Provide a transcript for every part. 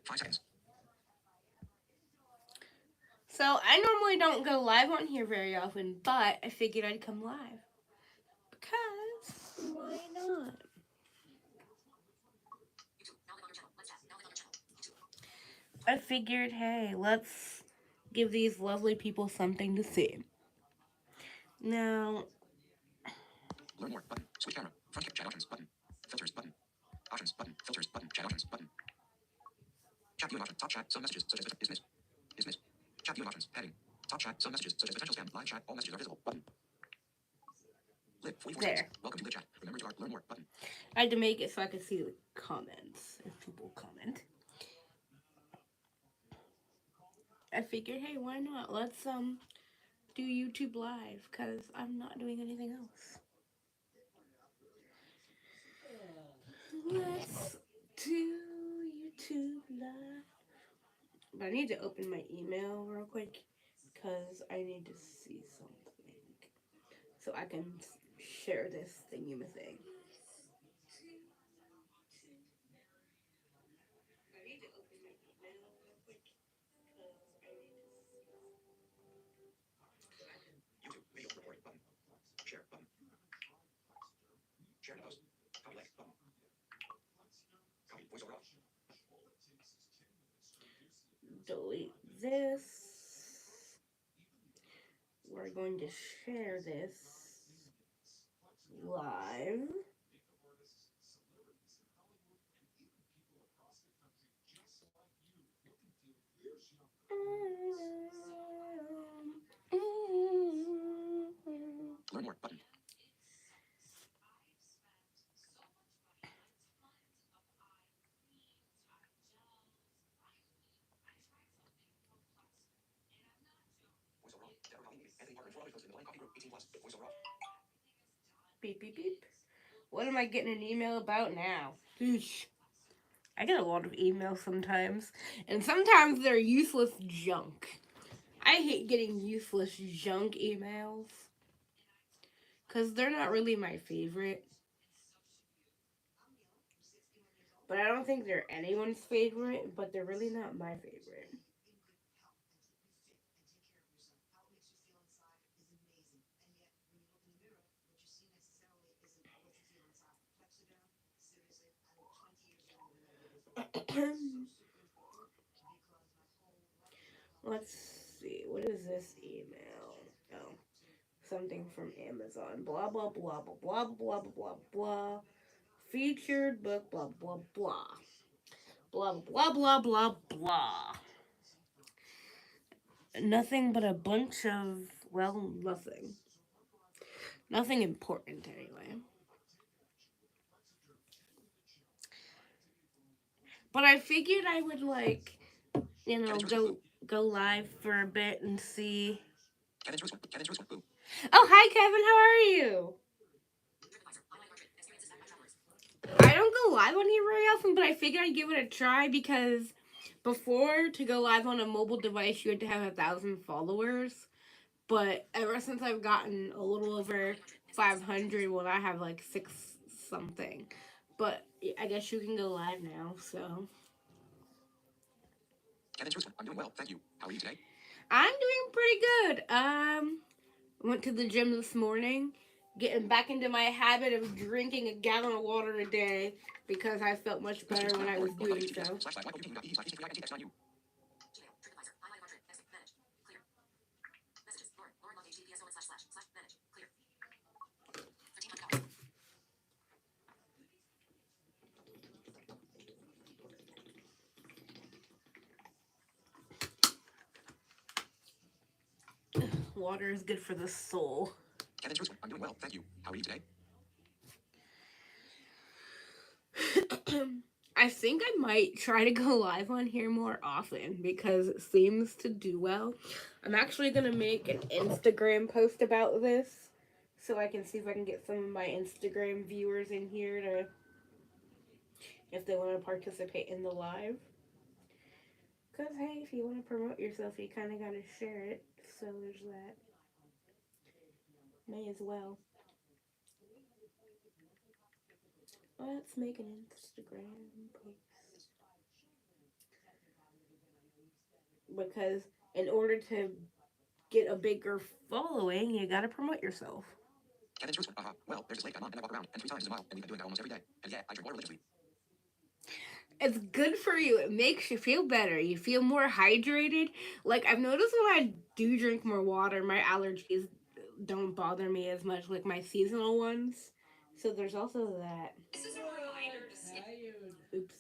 5 seconds. So I normally don't go live on here very often, but I figured I'd come live. Because why not? I figured, hey, let's give these lovely people something to see. Now, Learn more button. Switch camera. Front chat options button. Filters button. Options button. Filters button. Chat options button. Chat viewing options. Top chat. Some messages such as dismiss. Dismiss. Chat viewing options. Heading. Top chat. Some messages such as potential spam. Live chat. All messages are visible. Button. Live 44 seconds. there. Welcome to live chat. Remember to learn more button. I had to make it so I could see the comments if people comment. I figured, hey, why not? Let's do YouTube live because I'm not doing anything else. Let's do YouTube live. But I need to open my email real quick because I need to see something so I can share this thingy-ma-thing. YouTube video recording button. Share button. Share to host. Copy link button. Copy voiceover off. Delete this. We're going to share this live. Learn more button. Voiceover off. Deborah Colleen, Anthony Parker, 4 others posted in the blind coffee group. 18 plus. Voiceover off. Beep, beep, beep. What am I getting an email about now? Eesh. I get a lot of emails sometimes, and sometimes they're useless junk. I hate getting useless junk emails because they're not really my favorite. But I don't think they're anyone's favorite, but they're really not my favorite. Let's see. What is this email? Oh, something from Amazon. Blah blah blah blah blah blah blah blah blah. Featured book. Blah blah blah. Blah blah blah blah blah. Nothing but a bunch of, well, nothing. Nothing important anyway. But I figured I would go live for a bit and see. Kevin's Roots. Boo. Oh, hi Kevin, how are you? I don't go live on here very often, but I figured I'd give it a try because before, to go live on a mobile device, you had to have 1,000 followers. But ever since I've gotten a little over 500, well, I have like 6 something. But I guess you can go live now, so. Kevin's Roots. I'm doing well, thank you. How are you today? I'm doing pretty good. Went to the gym this morning, getting back into my habit of drinking a gallon of water a day because I felt much better when I was doing so. Water is good for the soul. Kevin's Roots. I'm doing well, thank you. How are you today? I think I might try to go live on here more often because it seems to do well. I'm actually going to make an Instagram post about this so I can see if I can get some of my Instagram viewers in here to, if they want to participate in the live. Because, hey, if you want to promote yourself, you kind of got to share it. So there's that. May as well. Let's make an Instagram post. because in order to get a bigger following, you gotta promote yourself. Kevin's Jerusalem. Well, there's this lake. I'm on, and I walk around, and 3 times is a mile, and we've been doing that almost every day. And yeah, I drink water religiously. It's good for you. It makes you feel better. You feel more hydrated. Like I've noticed when I do drink more water, my allergies don't bother me as much, like my seasonal ones. So there's also that. This is a reminder to stay. Oops.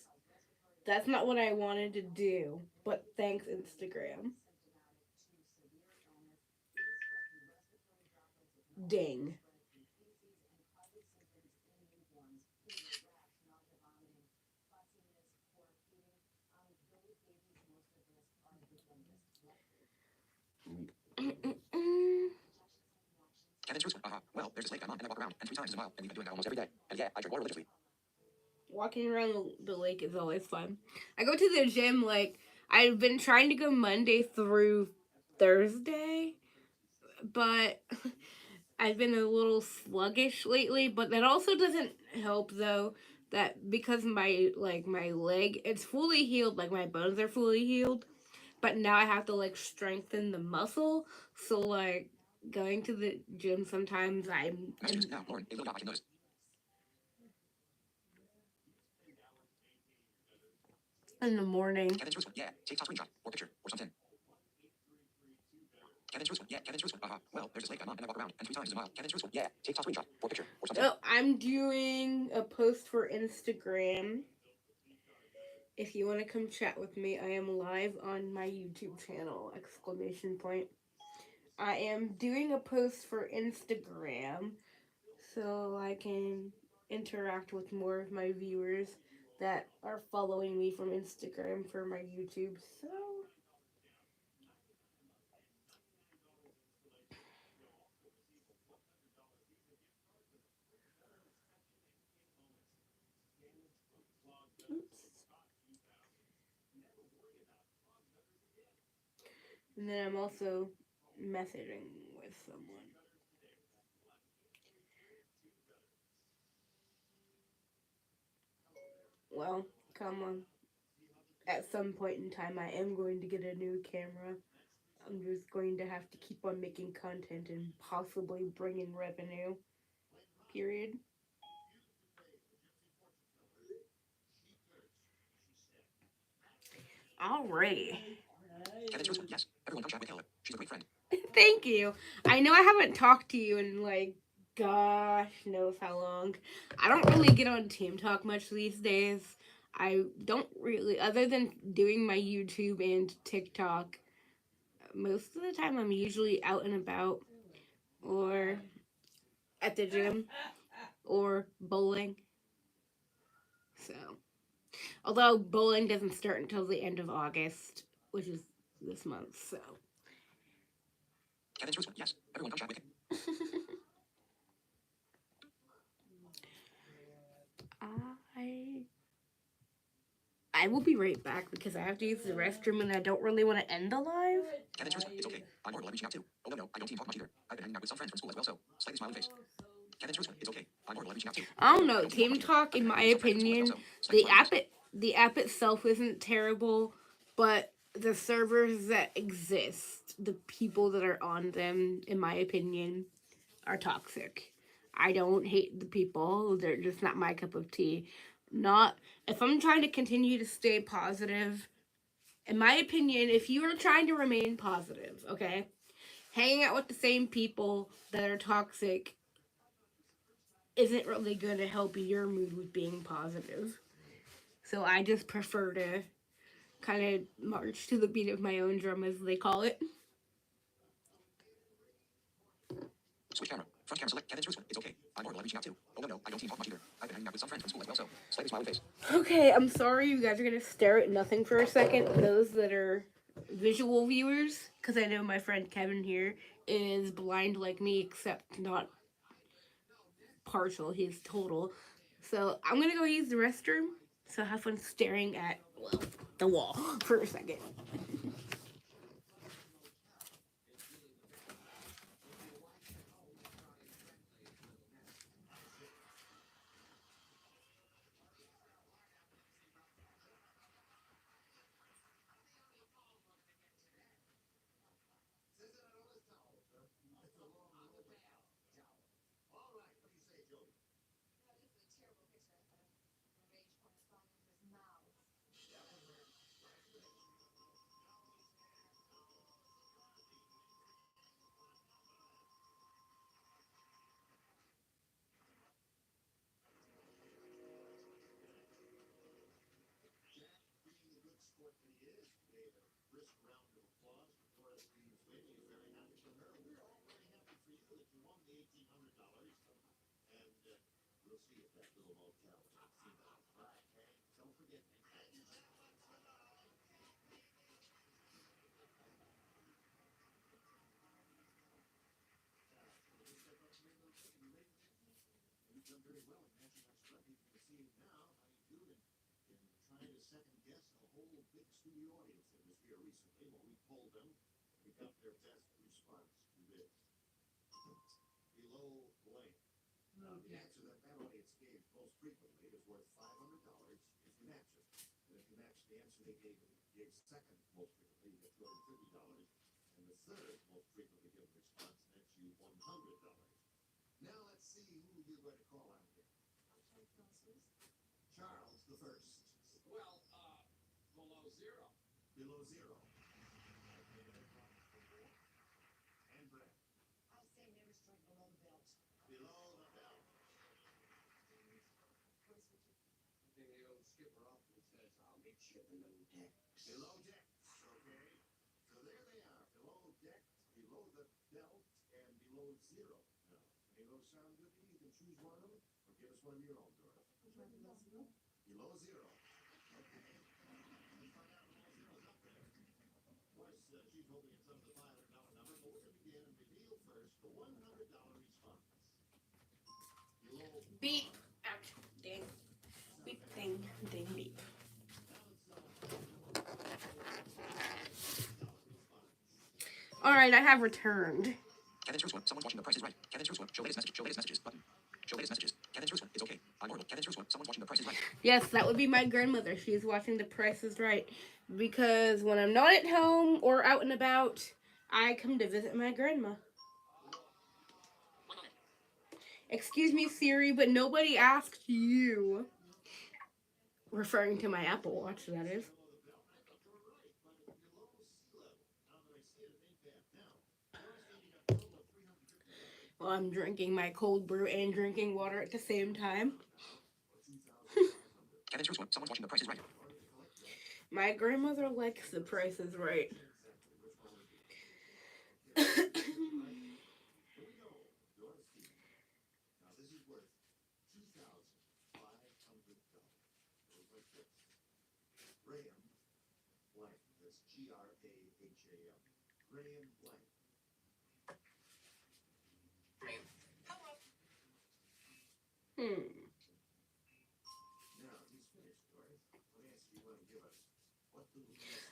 That's not what I wanted to do, but thanks, Instagram. Ding. Kevin's Jerusalem. Well, there's this lake. I'm on, and I walk around, and 3 times is a mile, and we've been doing that almost every day. And yeah, I drink water religiously. Walking around the lake is always fun. I go to the gym, like, I've been trying to go Monday through Thursday, but I've been a little sluggish lately, but that also doesn't help though, that because my leg, it's fully healed, like my bones are fully healed, but now I have to like strengthen the muscle. So like going to the gym sometimes Messages now, Lauren. A little yacht I can notice. in the morning. Kevin's Jerusalem. Yeah, take top screenshot or picture or something. Kevin's Jerusalem. Yeah, Kevin's Jerusalem. Well, there's this lake. I'm on, and I walk around, and 3 times is a mile. Kevin's Jerusalem. Yeah, take top screenshot or picture or something. Oh, I'm doing a post for Instagram. If you want to come chat with me, I am live on my YouTube channel! Exclamation point. I am doing a post for Instagram so I can interact with more of my viewers that are following me from Instagram for my YouTube. So oops. And then I'm also messaging with someone. Well, come on. At some point in time, I am going to get a new camera. I'm just going to have to keep on making content and possibly bring in revenue. Period. Alrighty. Kevin's Jerusalem. Yes, everyone come chat with Taylor. She's a great friend. Thank you. I know I haven't talked to you in like gosh knows how long. I don't really get on Team Talk much these days. I don't really, other than doing my YouTube and TikTok, most of the time I'm usually out and about or at the gym or bowling. So, although bowling doesn't start until the end of August, which is this month, so. Kevin's Jerusalem. Yes, everyone come chat with him. I will be right back because I have to use the restroom and I don't really want to end the live. Kevin's Jerusalem. It's okay. I'm more reaching out too. Oh no, I don't team talk much either. I've been hanging out with some friends from school as well, so slightly smiling face. Kevin's Jerusalem. It's okay. I'm more reaching out too. I don't know. Team Talk, in my opinion, the app itself isn't terrible, but the servers that exist, the people that are on them, in my opinion, are toxic. I don't hate the people. They're just not my cup of tea. Not if I'm trying to continue to stay positive. In my opinion, if you are trying to remain positive, okay, hanging out with the same people that are toxic isn't really going to help your mood with being positive. So I just prefer to kind of march to the beat of my own drum, as they call it. Switch camera. Front camera select. Kevin's Jerusalem. It's okay. I'm more reaching out too. Oh no, I don't team talk much either. I've been hanging out with some friends from school as well, so slightly smiling face. Okay, I'm sorry you guys are going to stare at nothing for a second. Those that are visual viewers, because I know my friend Kevin here is blind like me, except not partial, he's total. So I'm going to go use the restroom. So have fun staring at, well, the wall for a second. Beep. Ouch. Ding. Beep. Ding. Ding. Beep. All right, I have returned. Kevin's Roots one. Someone's watching The Price is Right. Kevin's Roots one. Show latest message. Show latest messages. Button. Show latest messages. Kevin's Roots one. It's okay. I'm horrible. Kevin's Roots one. Someone's watching The Price is Right. Yes, that would be my grandmother. She's watching The Price is Right. Because when I'm not at home or out and about, I come to visit my grandma. Excuse me, Siri, but nobody asked you. Referring to my Apple Watch, that is. Well, I'm drinking my cold brew and drinking water at the same time. Kevin's Roots one. Someone's watching The Price is Right. My grandmother likes The Price is Right.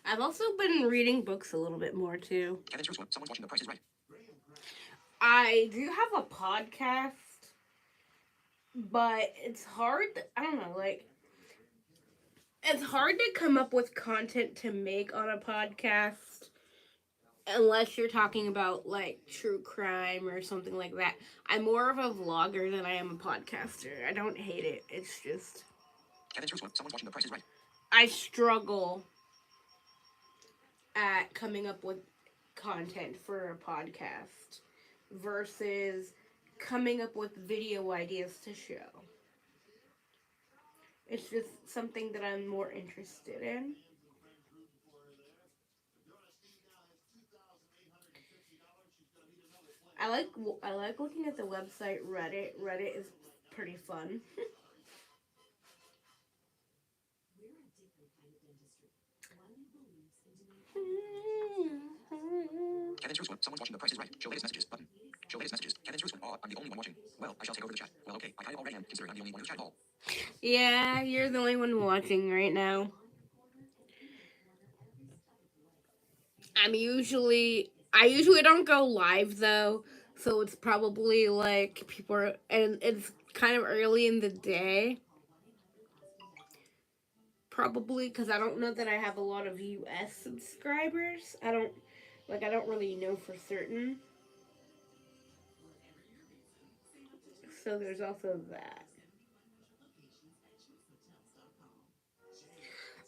I've also been reading books a little bit more too. Kevin's Roots one. Someone's watching The Price is Right. I do have a podcast, but it's hard. I don't know, like, it's hard to come up with content to make on a podcast unless you're talking about, like, true crime or something like that. I'm more of a vlogger than I am a podcaster. I don't hate it. It's just, Kevin's Roots one. Someone's watching The Price is Right. I struggle at coming up with content for a podcast versus coming up with video ideas to show. It's just something that I'm more interested in. I like looking at the website Reddit. Reddit is pretty fun. Kevin's Roots one. Someone's watching The Price is Right. Show latest messages. Button. Show latest messages. Kevin's Roots one. Oh, I'm the only one watching. Well, I shall take over the chat. Well, okay. I kind of already am, considering I'm the only one who's chat at all. Yeah, you're the only one watching right now. I usually don't go live though, so it's probably like people are, and it's kind of early in the day. Probably because I don't know that I have a lot of US subscribers. I don't really know for certain. So there's also that.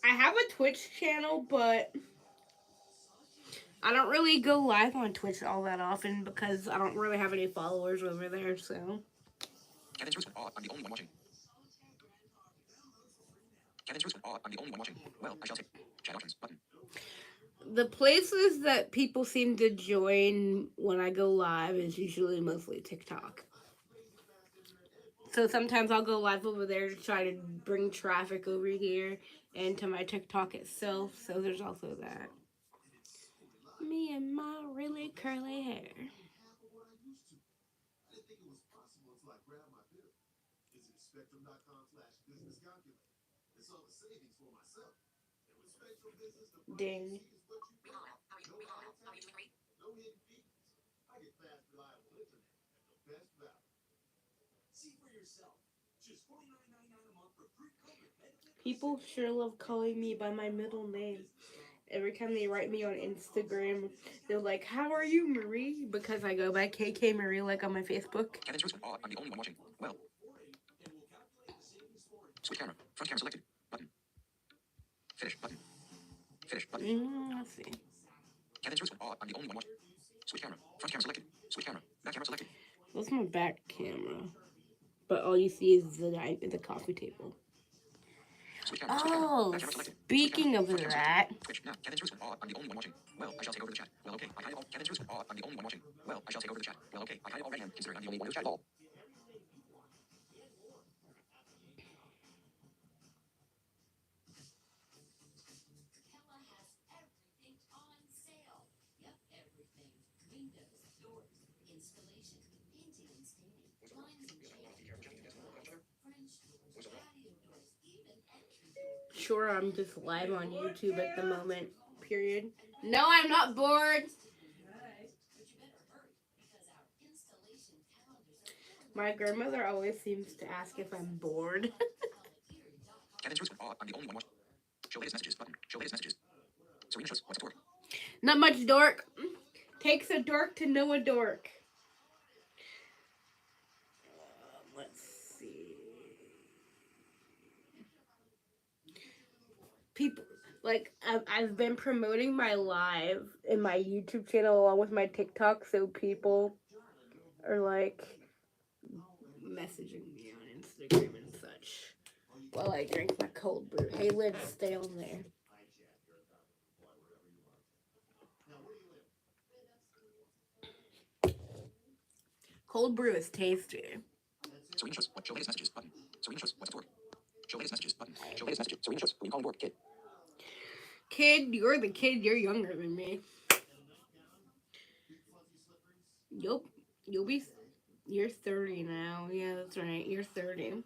I have a Twitch channel, but I don't really go live on Twitch all that often because I don't really have any followers over there, so. Kevin's Roots one. Oh, I'm the only one watching. Kevin's Roots one. Oh, I'm the only one watching. Well, I shall take chat options. Button. The places that people seem to join when I go live is usually mostly TikTok. So sometimes I'll go live over there to try to bring traffic over here and to my TikTok itself. So there's also that. Me and my really curly hair. Ding. People sure love calling me by my middle name. Every time they write me on Instagram, they're like, "How are you, Marie?" Because I go by KK Marie, like on my Facebook. Kevin's roots were odd. I'm the only one watching. Well. Switch camera. Front camera selected. Button. Finish. Button. Finish. Button. Let's see. Kevin's roots were odd. I'm the only one watching. Switch camera. Front camera selected. Switch camera. Back camera selected. That's my back camera. But all you see is the coffee table. Switch camera. Oh, Back camera selected. speaking of Front camera that. selected. Switch. Now, Kevin's roots were odd. I'm the only one watching. Well, I shall take over the chat. Well, okay. I kind of. Kevin's roots were odd. I'm the only one watching. Well, I shall take over the chat. Well, okay. I kind of already am, considering I'm the only one who's chat at all. Sure, I'm just live on YouTube at the moment. Period. No, I'm not bored. My grandmother always seems to ask if I'm bored. Kevin's roots were odd. I'm the only one watching. Show latest messages. Button. Show latest messages. Serena shows. What's the dork? Not much dork. Takes a dork to know a dork. Let's see. People like I've been promoting my live in my YouTube channel along with my TikTok, so people are like messaging me on Instagram and such while I drink my cold brew. Hey, Liv, stay on there. Cold brew is tasty. Serena shows. What? Show latest messages. Button. Serena shows. What's the dork? Show latest messages. Button. Show latest messages. Serena shows. Who you calling dork? Kid. Kid, you're the kid. You're younger than me. Yup. You're 30 now. Yeah, that's right. You're 30.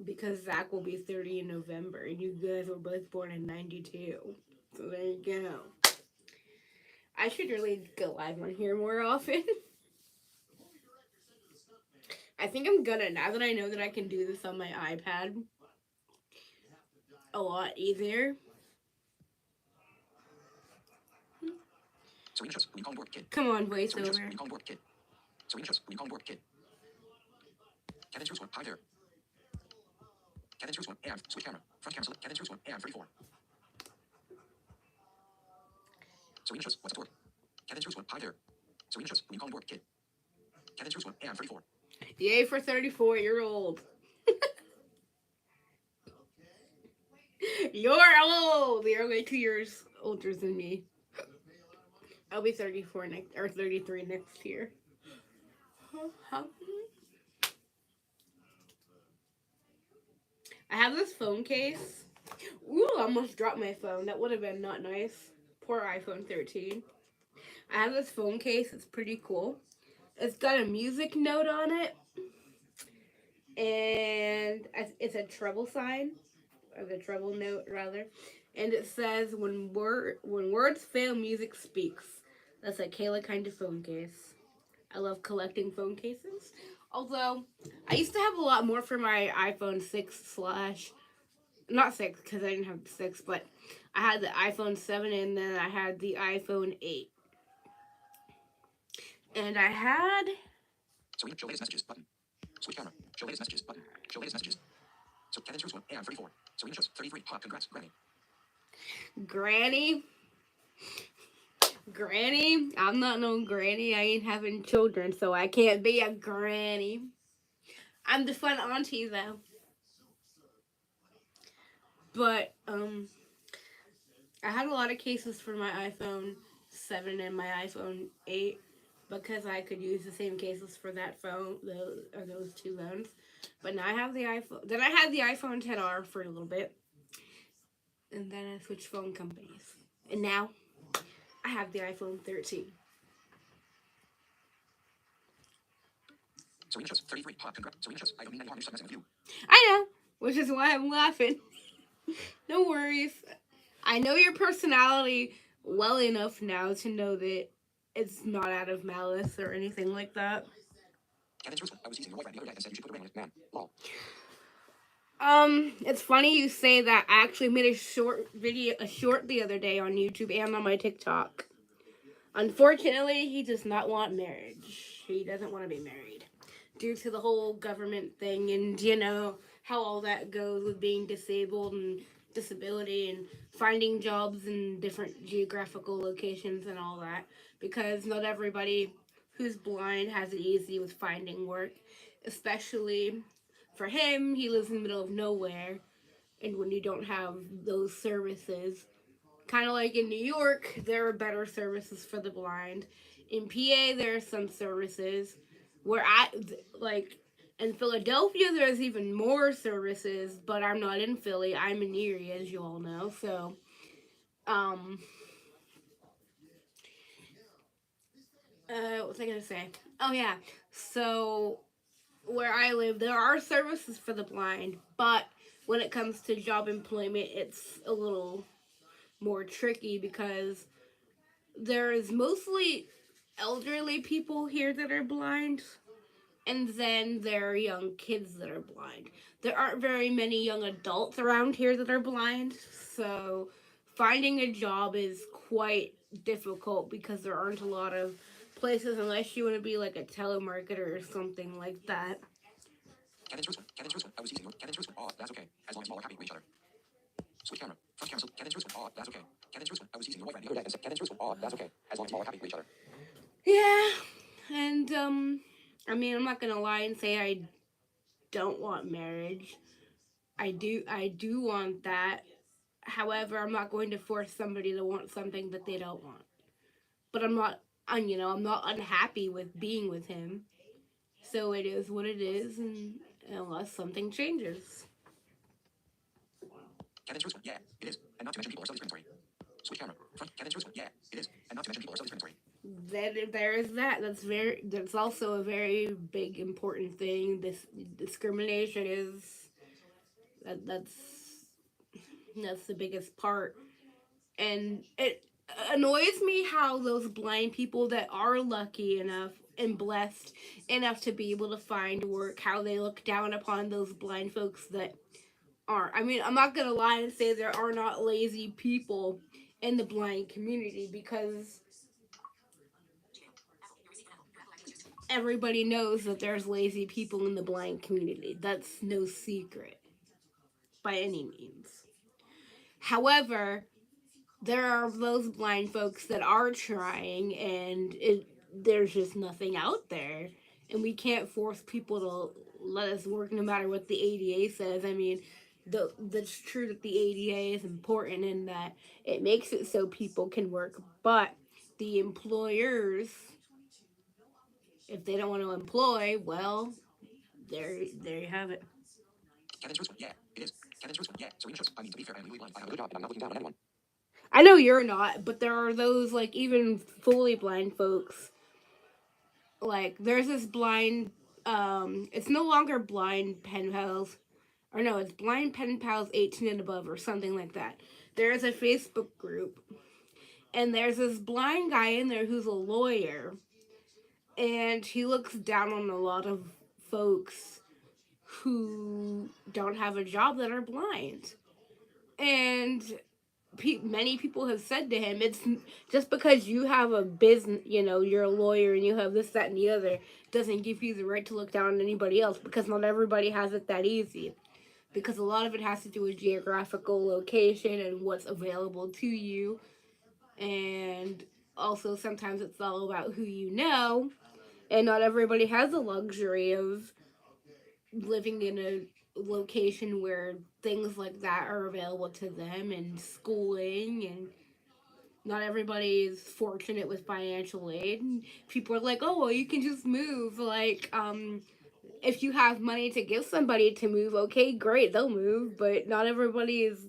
Because Zach will be 30 in November, and you guys were both born in 92. So there you go. I should really go live on here more often. I think I'm gonna, now that I know that I can do this on my iPad a lot easier. Serena shows. Who you calling dork? Kid. Come on, Serena shows. Who voiceover. you calling dork? Kid. Serena shows. Who you calling dork? Kid. Kevin's roots were. Hi there. Kevin's roots were. And switch camera. Front camera select. Kevin's roots were. And 34. Serena shows. What's the dork? Kevin's roots were. Hi there. Serena shows. Who you calling dork? Kid. Kevin's roots were. And 34. Yay for 34-year-old. You're old. You're only 2 years older than me. I'll be 34 next, or 33 next year. I have this phone case. Ooh, I almost dropped my phone. That would have been not nice. Poor iPhone 13. I have this phone case. It's pretty cool. It's got a music note on it. And it's a treble sign. Or the treble note, rather. And it says, when words fail, music speaks. That's a Kayla kind of phone case. I love collecting phone cases. Although, I used to have a lot more for my iPhone 6 / not 6, because I didn't have 6, but I had the iPhone 7 and then I had the iPhone 8. And I had... So show latest messages. Button. Switch camera. Show latest messages. Button. Show latest messages. So Kevin's roots were. And 34. Serena shows. 33. Hot. Congrats, Granny. Granny, I'm not no granny. I ain't having children, so I can't be a granny. I'm the fun auntie, though. But, I had a lot of cases for my iPhone 7 and my iPhone 8. because I could use the same cases for that phone, those two phones. But now I have the iPhone. Then I had the iPhone 10R for a little bit, and then I switched phone companies, and now I have the iPhone 13. Serena shows 33. Hot. Congrats. Serena shows. I don't mean any harm. You're messing with you. I know, which is why I'm laughing. No worries. I know your personality well enough now to know that it's not out of malice or anything like that. Kevin's truthful. I was teasing your boyfriend the other day and said you should put a ring on it. Man. Lol. It's funny you say that. I actually made a short the other day on YouTube and on my TikTok. Unfortunately, he does not want marriage. He doesn't want to be married due to the whole government thing and, how all that goes with being disabled and disability and finding jobs in different geographical locations and all that. Because not everybody who's blind has it easy with finding work, especially for him. He lives in the middle of nowhere, and when you don't have those services, kind of like in New York, there are better services for the blind. In PA, there are some services. Like, in Philadelphia, there's even more services, but I'm not in Philly. I'm in Erie, as you all know. So, um, what was I gonna say? Oh yeah. So where I live, there are services for the blind, but when it comes to job employment, it's a little more tricky because there is mostly elderly people here that are blind, and then there are young kids that are blind. There aren't very many young adults around here that are blind, so finding a job is quite difficult because there aren't a lot of places unless you want to be like a telemarketer or something like that. Kevin's truthful. Kevin's truthful. I was teasing your. Kevin's truthful. Oh, that's okay. As long as you all are happy with each other. Switch camera. Front camera. Kevin's truthful. Oh, that's okay. Kevin's truthful. I was teasing your boyfriend the other day and said Kevin's truthful. Oh, that's okay. As long as you all are happy with each other. Yeah, and I mean, I'm not gonna lie and say I don't want marriage. I do want that. However, I'm not going to force somebody to want something that they don't want. But I'm not unhappy with being with him. So it is what it is, and unless something changes. Kevin's truthful. Yeah, it is. And not to mention people are so discriminatory. Switch camera. Front. Kevin's truthful. Yeah, it is. And not to mention people are so discriminatory. Then there is that. That's also a very big important thing. This discrimination is that's the biggest part, and it annoys me how those blind people that are lucky enough and blessed enough to be able to find work, how they look down upon those blind folks that aren't. I mean, I'm not gonna lie and say there are not lazy people in the blind community because everybody knows that there's lazy people in the blind community. That's no secret by any means. However, there are those blind folks that are trying, and there's just nothing out there, and we can't force people to let us work no matter what the ADA says. I mean, that's true that the ADA is important in that it makes it so people can work, but the employers, if they don't want to employ, well, there you have it. Kevin's truthful. Yeah, it is. Kevin's truthful. Yeah. Serena shows. I mean, to be fair, I'm legally blind. I have a good job, and I'm not looking down on anyone. I know you're not, but there are those like even fully blind folks. Like there's this blind it's no longer blind pen pals, or no, it's blind pen pals 18 and above or something like that. There's a Facebook group, and there's this blind guy in there who's a lawyer, and he looks down on a lot of folks who don't have a job that are blind. And many people have said to him, it's just because you have a business, you're a lawyer and you have this, that, and the other, doesn't give you the right to look down on anybody else, because not everybody has it that easy. Because a lot of it has to do with geographical location and what's available to you. And also, sometimes it's all about who you know. And not everybody has the luxury of living in a location where things like that are available to them, and schooling and not everybody is fortunate with financial aid. And people are like, oh, well, you can just move. Like, if you have money to give somebody to move, okay, great, they'll move. But not everybody is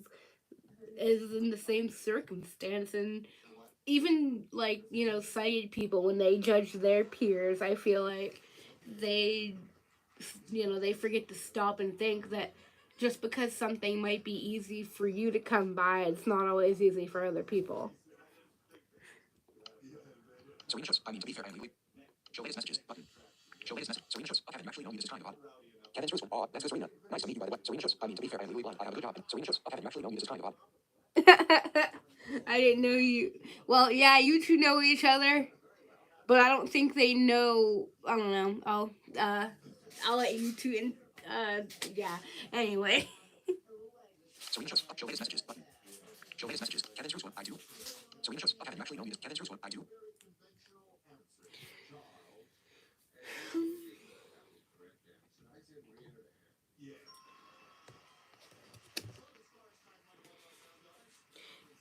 in the same circumstance. And even like sighted people, when they judge their peers, I feel like they they forget to stop and think that just because something might be easy for you to come by, it's not always easy for other people. Screenshots. I mean, to be fair, I legally. Show latest messages. Button. Show latest message. Screenshots. Of having actually known you. This is kind of odd. Kevin's Roots. Aw, that's Serena. Nice to meet you, by the way. Screenshots. I mean, to be fair, I'm legally blind. I have a good job. Screenshots. Of having actually known you. This is kind of odd. I didn't know you. Well, yeah, you two know each other, but I don't think they know. I don't know. I'll let you two in. Yeah. Anyway. Screenshots. Show latest messages. Button. Show latest messages. Kevin's Roots. I do. Screenshots. Of having actually known you. This. Kevin's Roots. I do.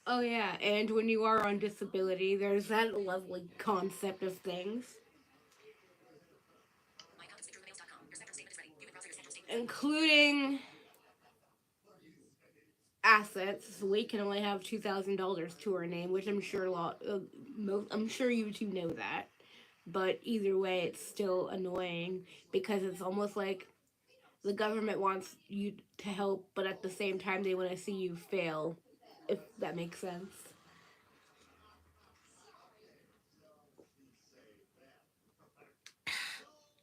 Oh yeah, and when you are on disability, there's that lovely concept of things, including assets. We can only have $2,000 to our name, which I'm sure I'm sure you two know that. But either way, it's still annoying because it's almost like the government wants you to help, but at the same time, they want to see you fail. If that makes sense.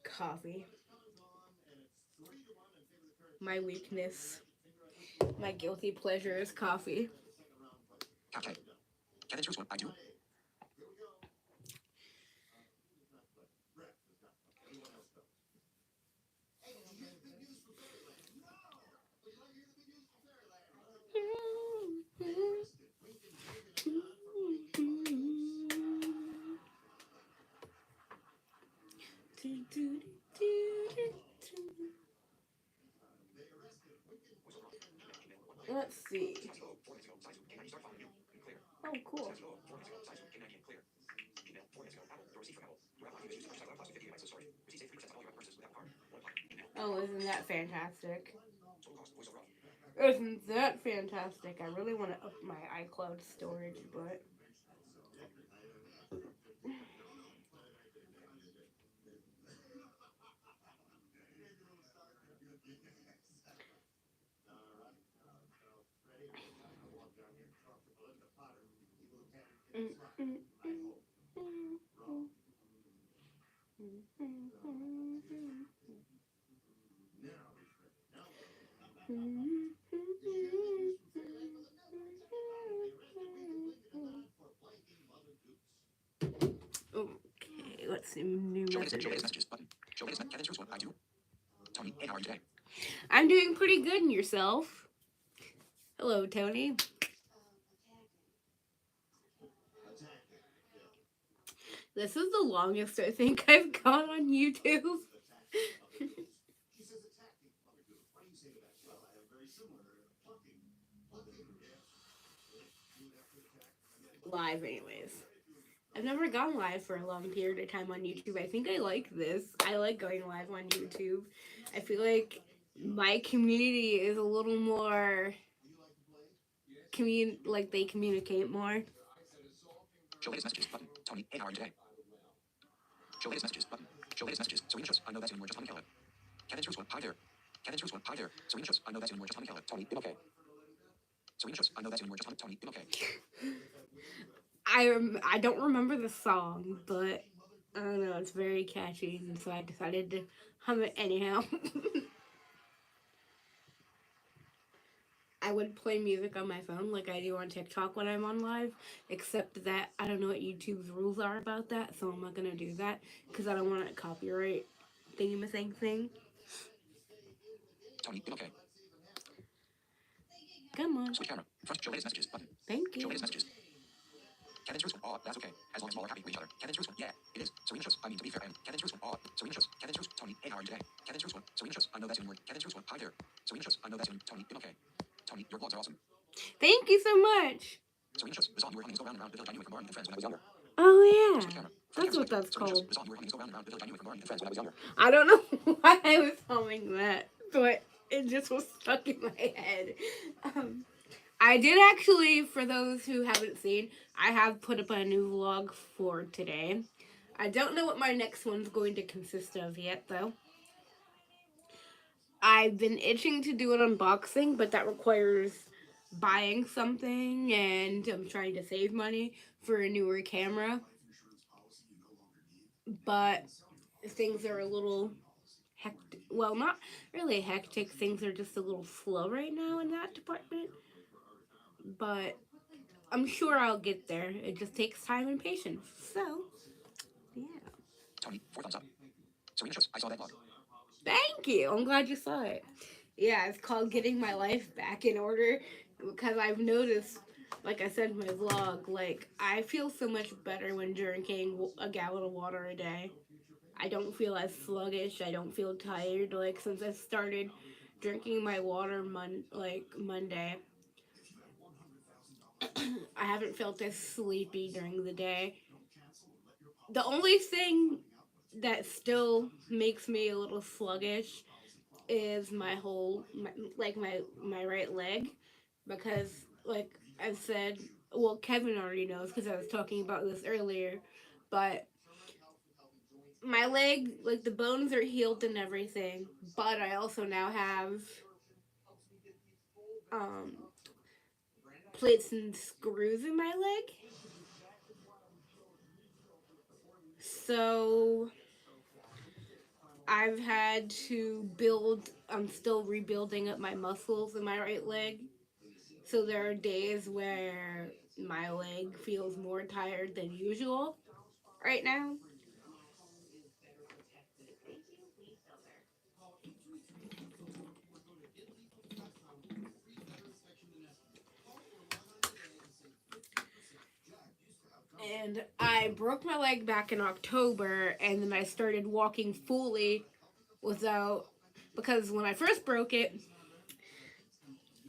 Coffee. My weakness. My guilty pleasure is coffee. Cafe. Kevin's Roots. I do. Let's see. Oh, cool. Oh, isn't that fantastic? Isn't that fantastic? I really want to up my iCloud storage, but okay, let's see new Show latest messages. messages. Button. Show latest. Kevin's Roots. I do. Tony. Hey, how are you today? I'm doing pretty good, in yourself. Hello, Tony. This is the longest I think I've gone on YouTube. Live, anyways. I've never gone live for a long period of time on YouTube. I think I like this. I like going live on YouTube. I feel like my community is a little more like they communicate more. Show latest messages. Button. Tony. Hey, how are you today? Show latest messages. Button. Show latest messages. Screenshots. I know that's even more just Honey Keller. Kevin's Roots. Hi there. Kevin's Roots. Hi there. Screenshots. I know that's even more just Honey Keller. Tony. I'm okay. Screenshots. I know that's even more just Tony. I'm okay. I don't remember the song, but I don't know. It's very catchy, and so I decided to hum it anyhow. I would play music on my phone like I do on TikTok when I'm on live, except that I don't know what YouTube's rules are about that, so I'm not gonna do that because I don't want to copyright thingy thing. Tony. I'm okay. Come on. Switch camera. Front. Show latest messages. Button. Thank Show you. latest messages. Kevin's Roots. Oh, that's okay. As long as we're all happy with each other. Kevin's Roots. Yeah, it is. Screenshots. I mean, to be fair, I'm Kevin's Roots. Oh, Screenshots. Kevin's Roots. Tony. Hey, how are you today? Kevin's Roots. Screenshots. I know that's even more. Kevin's Roots. Hi there. Screenshots. I know that's even Tony. I'm okay. Tony, your vlogs are awesome. Thank you so much. Screenshots. The song you were hummings go round and round. Vivid. I knew it from barn and friends when I was younger. Oh Switch yeah, camera. that's what that's So called. resolve your hummings go round and round. Vivid. I knew it from barn and friends when I was younger. I don't know why I was humming that, but it just was stuck in my head. Um, I did actually, for those who haven't seen, I have put up a new vlog for today. I don't know what my next one's going to consist of yet, though. I've been itching to do an unboxing, but that requires buying something, and I'm trying to save money for a newer camera. But things are a little hectic. Well, not really hectic. Things are just a little slow right now in that department. But I'm sure I'll get there. It just takes time and patience. So, yeah. Tony, 4 thumbs up. Serena Schutz, I saw that vlog. Thank you. I'm glad you saw it. Yeah, it's called Getting My Life Back in Order because I've noticed, like I said in my vlog, like I feel so much better when drinking a gallon of water a day. I don't feel as sluggish. I don't feel tired. Like since I started drinking my water Monday, I haven't felt as sleepy during the day. The only thing that still makes me a little sluggish is my right leg, because like I said, well, Kevin already knows because I was talking about this earlier, but my leg, like the bones are healed and everything, but I also now have um plates and screws in my leg. So I've had to build, I'm still rebuilding up my muscles in my right leg. So there are days where my leg feels more tired than usual right now. And I broke my leg back in October, and then I started walking fully without, because when I first broke it,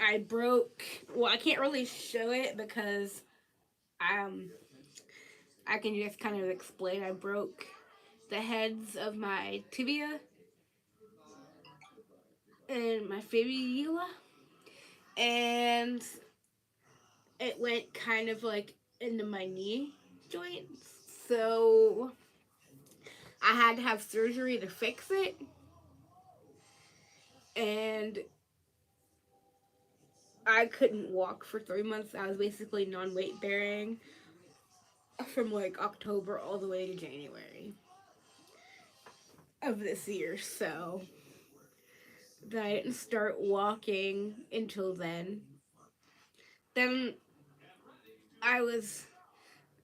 I broke, well, I can't really show it because um I can just kind of explain. I broke the heads of my tibia and my fibula, and it went kind of like into my knee joints. So I had to have surgery to fix it. And I couldn't walk for 3 months. I was basically non weight bearing from like October all the way to January of this year. So I didn't start walking until then. Then I was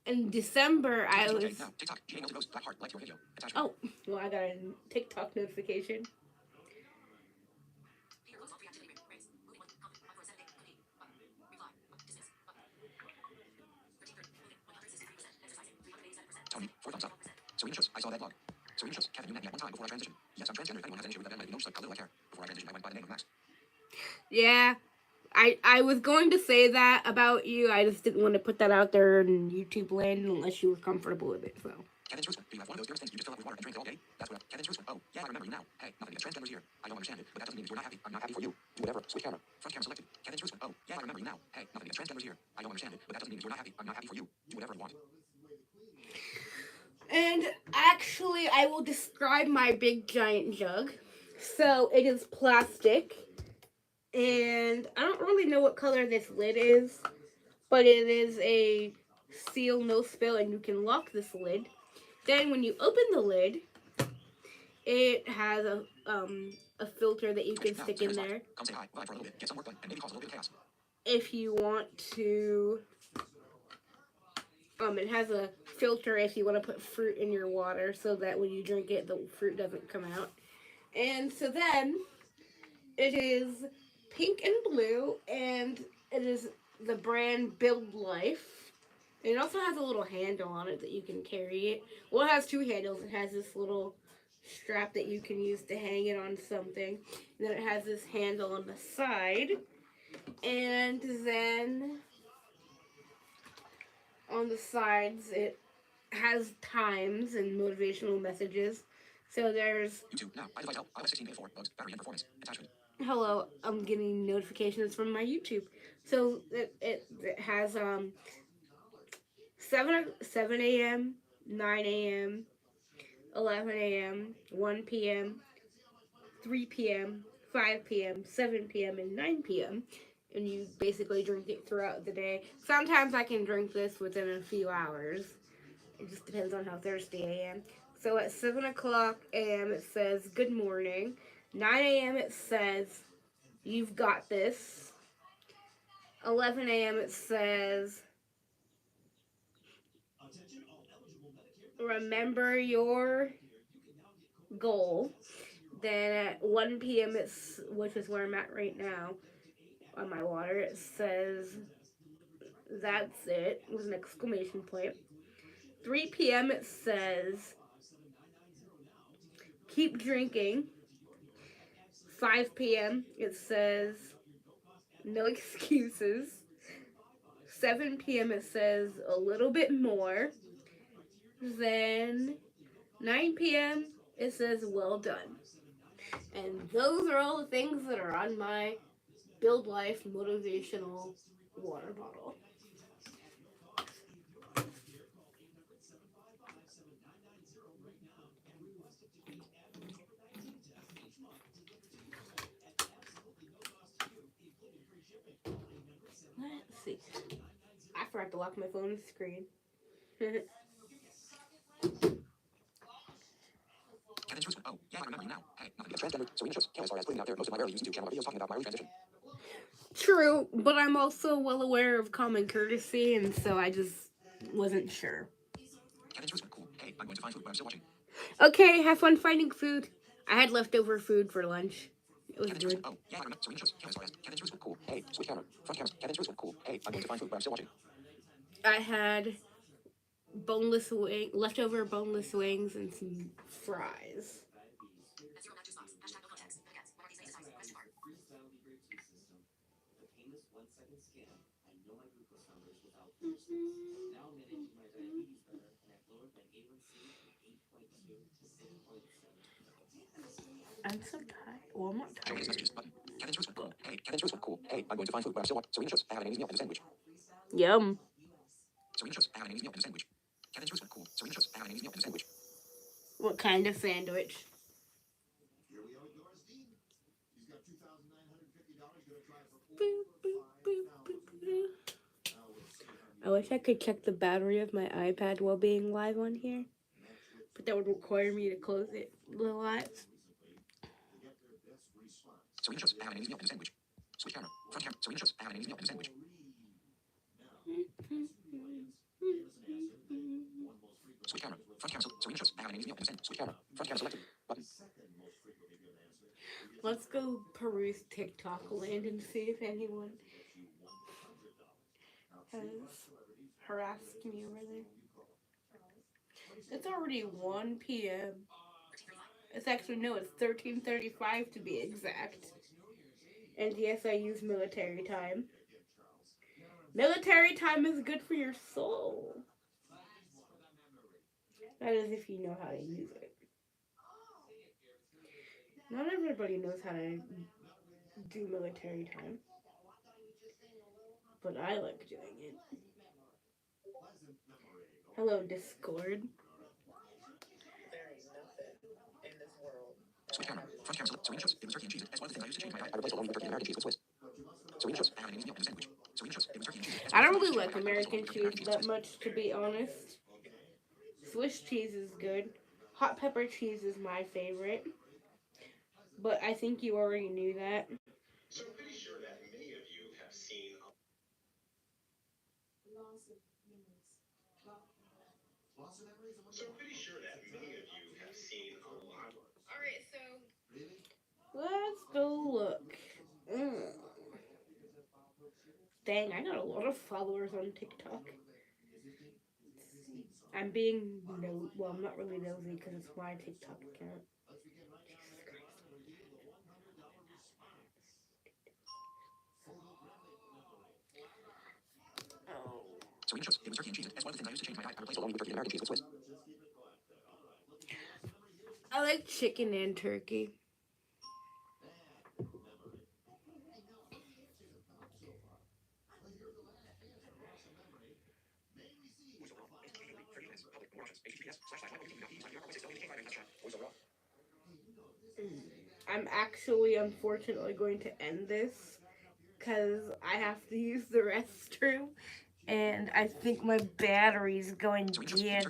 in December. I was. Now, TikTok. GA Melted Rose, Black Heart, like your video. Attachment. Oh, well, I got a TikTok notification. Tony, 4 thumbs up. Serena Schutz, I saw that vlog. Serena Schutz, Kevin, you met me at one time before I transitioned. Yes, I'm transgender. If anyone has an issue with that, then let me know. Just like a little I care. Before I transitioned, I went by the name of Max. Yeah, I was going to say that about you. I just didn't want to put that out there in YouTube land unless you were comfortable with it. So. Kevin's Rooster, do you have one of those dearest things you just fill up with water and drink it all day? That's what Kevin's Rooster. Oh, yeah, I remember you now. Hey, nothing against transgenders here. I don't understand it, but that doesn't mean you're not happy. I'm not happy for you. Do whatever. Switch camera. Front camera selected. Kevin's Rooster. Oh, yeah, I remember you now. Hey, nothing against transgenders here. I don't understand it, but that doesn't mean you're not happy. I'm not happy for you. Do whatever you want. And actually, I will describe my big giant jug. So it is plastic, and I don't really know what color this lid is, but it is a seal no spill, and you can lock this lid. Then when you open the lid, it has a filter that you can Now, stick in Sarah's live. there Come say hi, vibe for a little bit, get some work done, and maybe cause a little bit of chaos. if you want to. It has a filter if you want to put fruit in your water so that when you drink it, the fruit doesn't come out. And so then it is pink and blue, and it is the brand Build Life. And it also has a little handle on it that you can carry it. Well, it has two handles. It has this little strap that you can use to hang it on something. And then it has this handle on the side. And then on the sides, it has times and motivational messages. So there's YouTube now. iDevice help. iOS 16 beta 4 bugs battery and performance attachment. hello, I'm getting notifications from my YouTube. So it has 7 a.m., 9 a.m., 11 a.m., 1 p.m., 3 p.m., 5 p.m., 7 p.m., and 9 p.m. And you basically drink it throughout the day. Sometimes I can drink this within a few hours. It just depends on how thirsty I am. So at 7 o'clock a.m. it says good morning. 9 a.m. it says you've got this. 11 a.m. it says remember your goal. Then at 1 p.m. which is where I'm at right now on my water, it says that's it with an exclamation point. 3 p.m. it says keep drinking. 5 p.m. it says no excuses. 7 p.m. it says a little bit more. Then 9 p.m. it says well done. And those are all the things that are on my Build Life motivational water bottle. Let's see. I forgot to lock my phone screen. Kevin's Roots. Oh, yeah, I remember you now. Hey, nothing against transgender. Serena shows. Can't as far as putting out there most of my rarely used YouTube channel videos talking about my transition. True, but I'm also well aware of common courtesy, and so I just wasn't sure. Kevin's Roots. Cool. Hey, I'm going to find food, but I'm still watching. Okay, have fun finding food. I had leftover food for lunch. It was Kevin's Roots. good. Oh, yeah, I remember. Serena shows. Can't as far as Kevin's Roots. Cool. Hey, switch camera. Front camera. Kevin's Roots. Cool. Hey, I'm going to find food, but I'm still watching. I had leftover boneless wings, and some fries. I'm so tired. Well, I'm not Show tired. his messages button. Kevin's Roots. Cool. Hey, Kevin's Roots. Cool. Hey, I'm going to find food, but I'm still watching. Serena shows. I have an Amy's meal and a sandwich. Yum. Serena shows. I have an Amy's meal and a sandwich. Kevin's Roots. Cool. Serena shows. I have an Amy's meal and a sandwich. What kind of sandwich? Boop, boop, boop, boop, boop. I wish I could check the battery of my iPad while being live on here, but that would require me to close it a lot. Serena shows. I have an Amy's meal and a sandwich. Switch camera. Front camera. Serena shows. I have an Amy's meal and a sandwich. Switch camera. Front camera. Serena shows. I have an Amy's meal and a sandwich. Switch camera. Front camera selected. Button. Let's go peruse TikTok land and see if anyone has harassed me over there. It's already 1 p.m. It's actually, no, it's 13:35 to be exact. And yes, I use military time. Military time is good for your soul. That is if you know how to use it. Not everybody knows how to do military time, but I like doing it. Hello, Discord. Switch camera. Front camera select. Serena shows. It was turkey and cheese. That's one of the things I used to change my diet. I replaced bologna with turkey and American cheese with Swiss. Serena shows. I have an Amy's meal and a sandwich. Serena shows. It was turkey and cheese. I don't really like American cheese that much, to be honest. Swiss cheese is good. Hot pepper cheese is my favorite. But I think you already knew that. So I'm pretty sure that many of you have seen. So I'm pretty sure that many of you have seen a lot. All right, so Let's go look. Dang, I got a lot of followers on TikTok. I'm being well, I'm not really nosy because it's my TikTok account. Jesus Christ. Serena shows. It was turkey and cheese. That's one of the things Replace bologna with turkey and American cheese with Swiss. I like chicken and turkey. I'm actually, unfortunately, going to end this because I have to use the restroom, and I think my battery's going dead.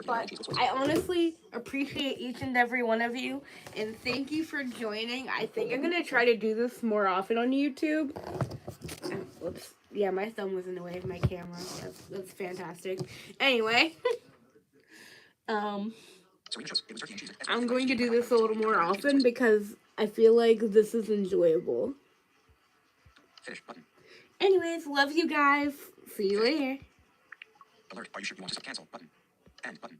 But I honestly appreciate each and every one of you, and thank you for joining. I think I'm gonna try to do this more often on YouTube. Whoops. Yeah, my thumb was in the way of my camera. That's fantastic. Anyway, I'm going to do this a little more often because I feel like this is enjoyable. Finish button. Anyways, love you guys. See you later. Alert. Are you sure you want to cancel button? End button.